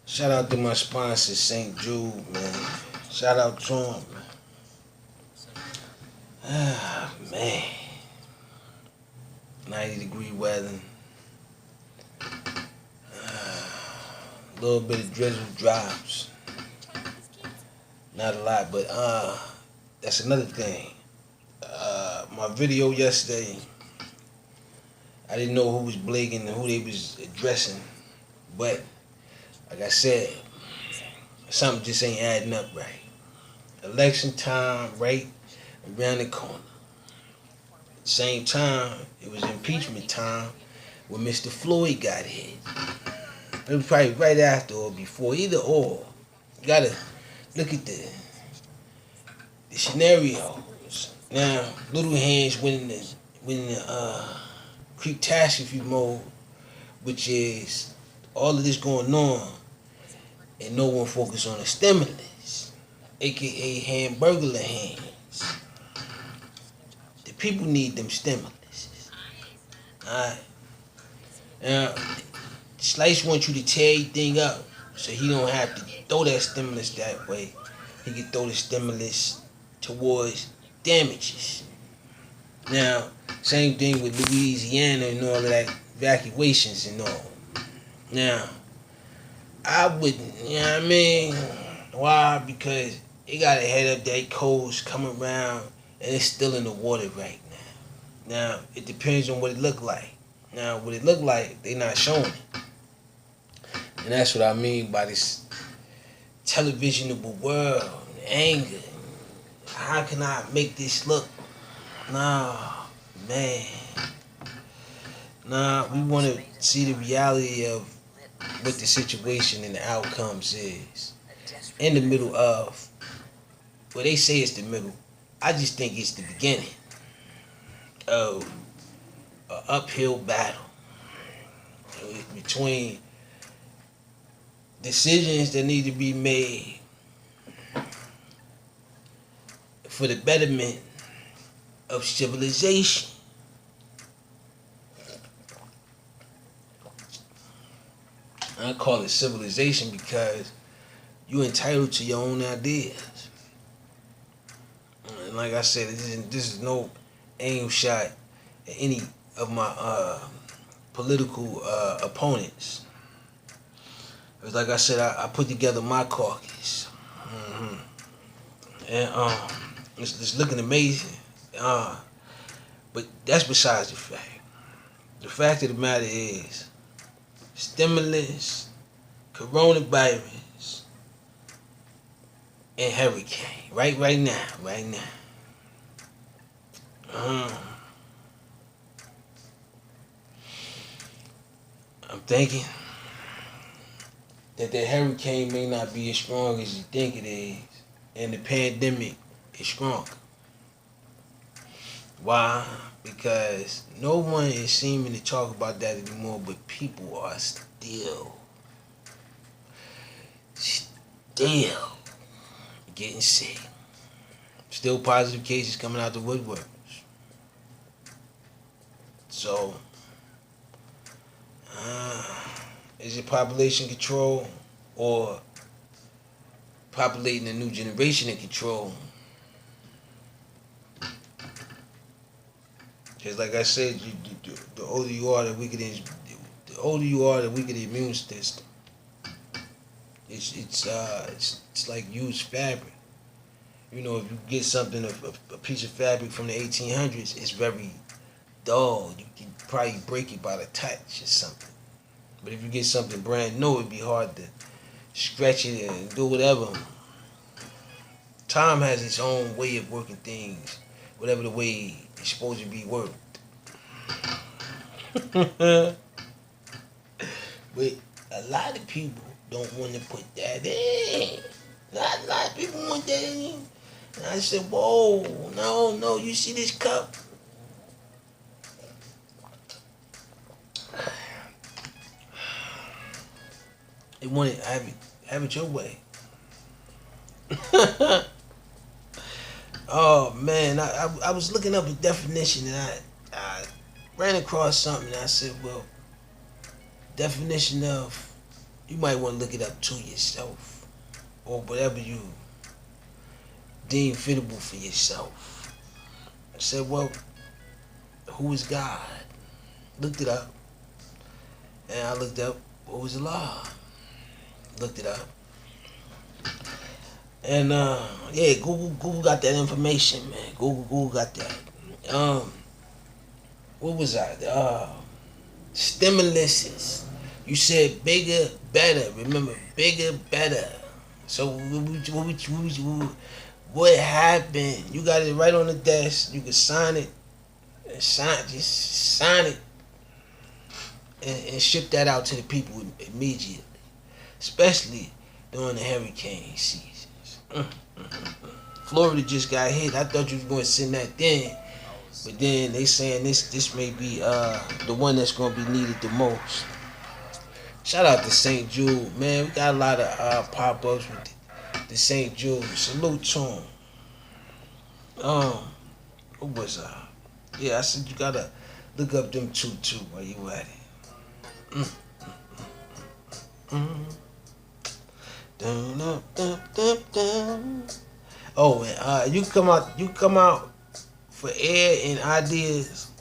Shout out to my sponsor, St. Jude, man. Shout out to him, man. Ah, man. 90-degree weather. A little bit of drizzle drops. Not a lot, but that's another thing. My video yesterday, I didn't know who was blaking and who they was addressing, but like I said, something just ain't adding up right. Election time right around the corner. At the same time, it was impeachment time when Mr. Floyd got hit. It was probably right after or before, either or. You gotta look at the scenarios. Now, Little Hands went in the catastrophe mode, which is all of this going on, and no one focused on the stimulus, aka hamburger hands. The people need them stimulus. Alright. Now, Slice wants you to tear everything up so he don't have to throw that stimulus that way. He can throw the stimulus towards damages. Now, same thing with Louisiana and all of that evacuations and all. Now, I wouldn't, you know what I mean? Why? Because it got to head up that coast, come around, and it's still in the water right now. Now, it depends on what it look like. Now, what it look like, they not showing it. And that's what I mean by this televisionable world, anger. How can I make this look? Nah, man. Nah, we want to see the reality of what the situation and the outcomes is. In the middle of, well, they say it's the middle. I just think it's the beginning of an uphill battle between decisions that need to be made for the betterment of civilization. I call it civilization because you're entitled to your own ideas. And like I said, this is no aim shot at any of my political opponents. It's like I said, I put together my caucus. And it's looking amazing. But that's besides the fact. The fact of the matter is, stimulus, coronavirus, and hurricane. Right now. I'm thinking that hurricane may not be as strong as you think it is, and the pandemic is stronger. Why? Because no one is seeming to talk about that anymore, but people are still getting sick. Still positive cases coming out the woodworks. So, is it population control or populating a new generation in control? Because like I said, the older you are, the weaker the immune system. It's like used fabric. You know, if you get something, a piece of fabric from the 1800s, it's very dull. You can probably break it by the touch or something. But if you get something brand new, it'd be hard to stretch it and do whatever. Time has its own way of working things, whatever the way it's supposed to be worked. But a lot of people don't want to put that in. A lot of people want that in. And I said, whoa, no, you see this cup? They want it, have it your way. Oh man, I was looking up a definition and I ran across something and I said, well, definition of you might want to look it up to yourself, or whatever you deem fitable for yourself. I said, well, who is God? Looked it up, and I looked up what was Allah. Looked it up, and yeah, Google got that information, man. Google got that. What was I? Stimuluses. You said bigger, better. Remember, bigger, better. So what happened? You got it right on the desk. You can sign it, and just sign it, and ship that out to the people immediately, especially during the hurricane seasons. Florida just got hit. I thought you was going to send that then. But then they saying this may be the one that's gonna be needed the most. Shout out to St. Jude, man. We got a lot of pop-ups with the St. Jude. Salute to him. What was Yeah, I said you gotta look up them two too while you at it. Oh, man, you come out for air and ideas,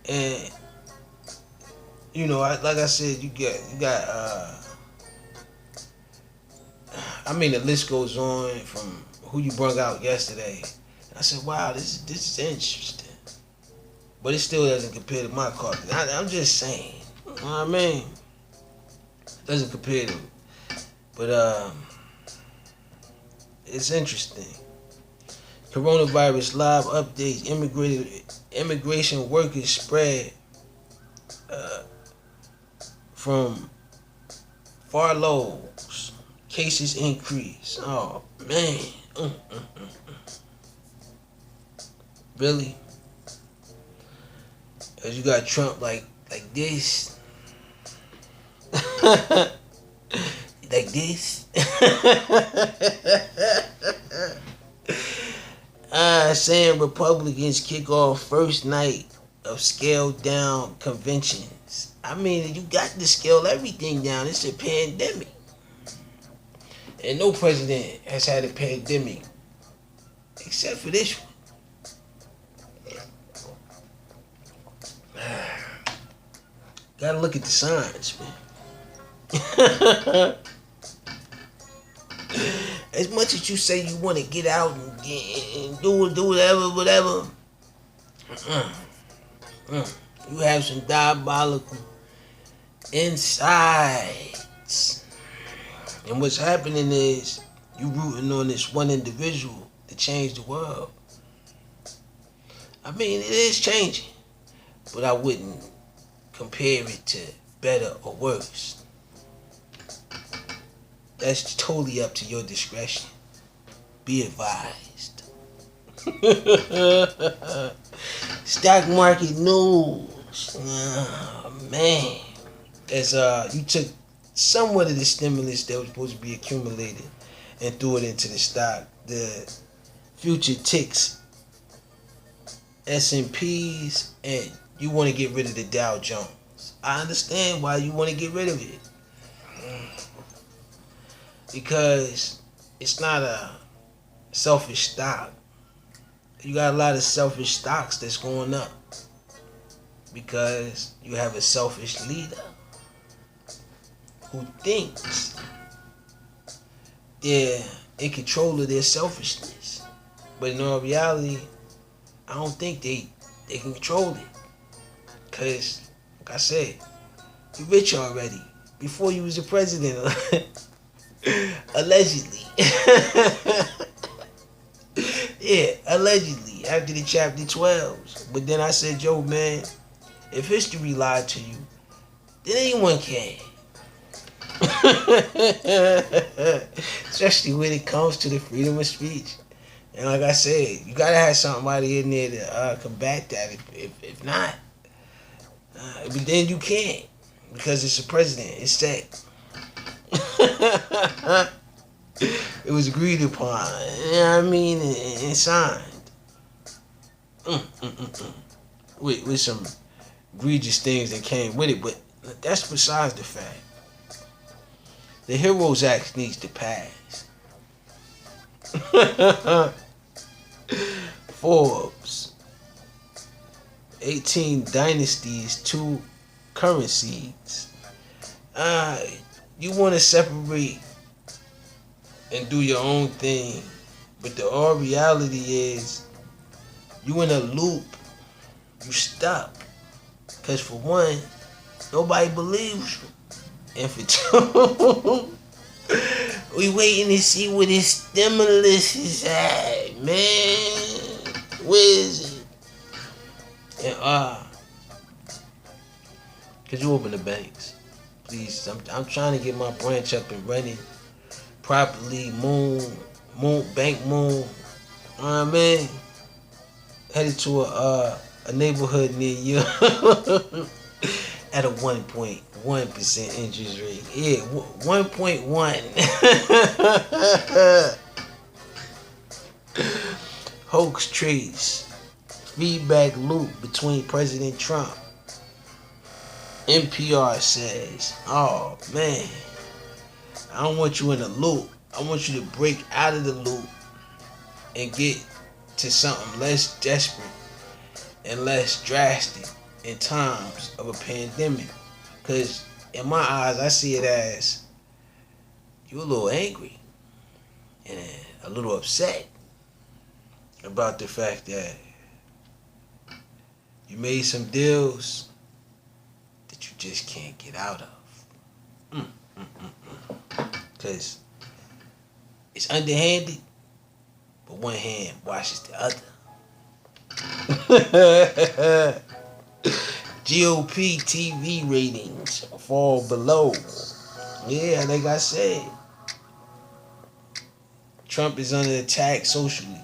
and you know, like I said, you got. I mean, the list goes on from who you brought out yesterday. I said, wow, this is interesting, but it still doesn't compare to my car. I'm just saying, you know what I mean? It doesn't compare to, but it's interesting. Coronavirus live updates. Immigration workers spread from furloughs. Cases increase. Oh man, really? As you got Trump like this, like this. Saying Republicans kick off first night of scaled down conventions. I mean, you got to scale everything down. It's a pandemic. And no president has had a pandemic except for this one. Gotta look at the signs, man. As much as you say you want to get out and do whatever, you have some diabolical insides. And what's happening is you rooting on this one individual to change the world. I mean, it is changing, but I wouldn't compare it to better or worse. That's totally up to your discretion. Be advised. Stock market news. Oh, man. As you took somewhat of the stimulus that was supposed to be accumulated and threw it into the stock. The future ticks, S&Ps, and you want to get rid of the Dow Jones. I understand why you want to get rid of it. Because it's not a selfish stock. You got a lot of selfish stocks that's going up because you have a selfish leader who thinks they're in control of their selfishness. But in all reality, I don't think they can control it. Because, like I said, you're rich already. Before you was the president. Allegedly. Yeah, allegedly. After the chapter 12s. But then I said, yo, man, if history lied to you, then anyone can. Especially when it comes to the freedom of speech. And like I said, you gotta have somebody in there to combat that. If not, but then you can't, because it's a president. It's set. It was agreed upon. You know what I mean? And signed. With some egregious things that came with it, but that's besides the fact. The Heroes Act needs to pass. Forbes. 18 dynasties, 2 currencies. You want to separate and do your own thing, but the all reality is you in a loop. You stuck. Cause for one, nobody believes you. And for two, we waiting to see where this stimulus is at, man. Where is it? And could you open the banks, please? I'm trying to get my branch up and running properly. Moon, bank moon. You know what I mean? Headed to a neighborhood near you at a 1.1% interest rate. Yeah, 1.1. Hoax trace. Feedback loop between President Trump. NPR says, oh man, I don't want you in a loop. I want you to break out of the loop and get to something less desperate and less drastic in times of a pandemic. Because in my eyes, I see it as you're a little angry and a little upset about the fact that you made some deals that you just can't get out of. Because it's underhanded, but one hand washes the other. GOP TV ratings fall below. Yeah, like I said, Trump is under attack socially.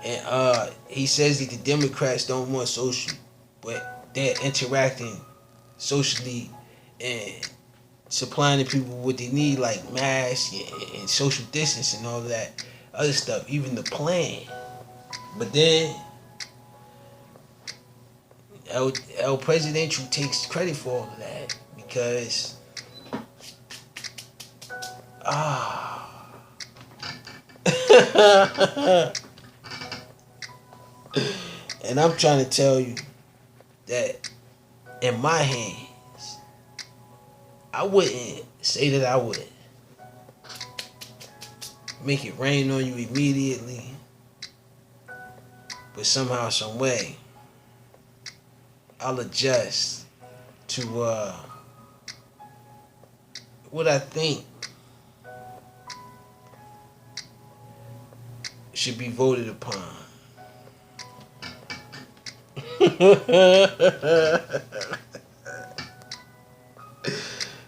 And he says that the Democrats don't want social, but they're interacting socially and supplying the people what they need, like masks and social distance and all of that other stuff, even the plan. But then El Presidential takes credit for all of that because and I'm trying to tell you that in my hands, I wouldn't say that I would make it rain on you immediately, but somehow, some way, I'll adjust to what I think should be voted upon.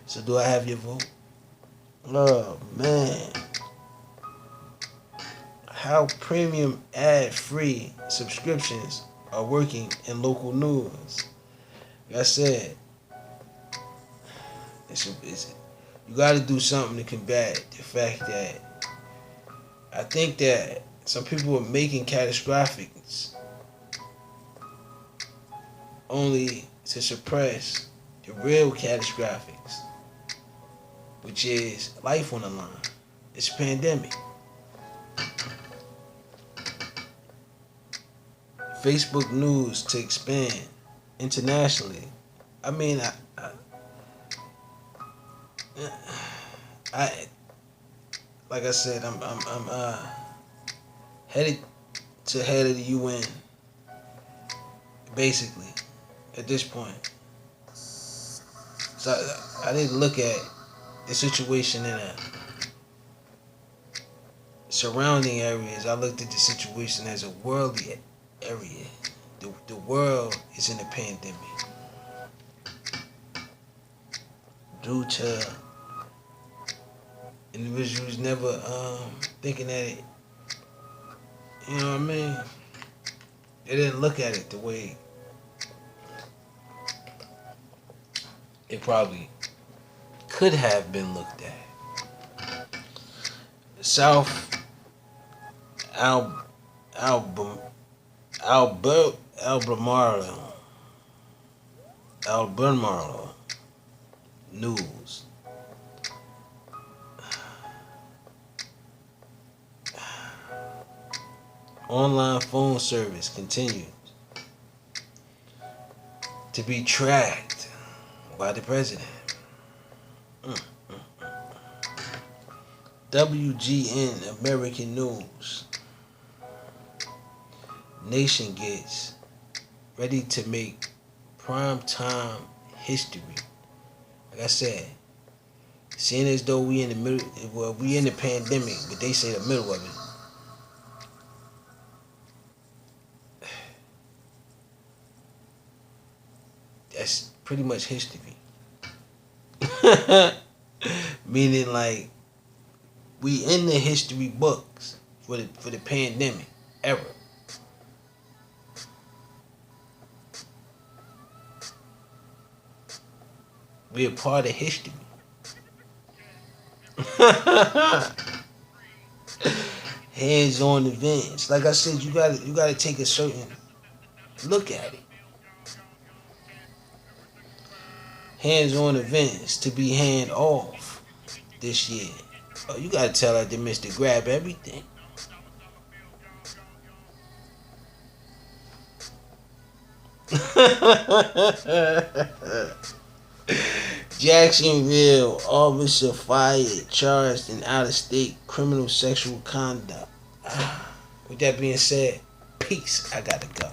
So do I have your vote? Oh man. How premium ad-free subscriptions are working in local news. Like I said, you got to do something to combat the fact that I think that some people are making catastrophics only to suppress the real catastrophics, which is life on the line. It's a pandemic. Facebook news to expand internationally. I mean, I like I said, I'm headed to head of the UN, basically, at this point. So I didn't look at the situation in a surrounding areas. I looked at the situation as a worldly area. The world is in a pandemic due to individuals never thinking at it. You know what I mean? They didn't look at it the way it probably could have been looked at. South Albemarle News. online phone service continues to be tracked by the president. WGN American News. Nation gets ready to make prime time history. Like I said, seeing as though we in the middle, well, we in the pandemic, but they say the middle of it. That's pretty much history. Meaning, like, we in the history books for the pandemic era. We a part of history. Hands-on events. Like I said, you gotta take a certain look at it. Hands-on events to be hand off this year. Oh, you gotta tell her to Mr. Grab everything. Jacksonville officer fired, charged in out-of-state criminal sexual conduct. With that being said, peace. I gotta go.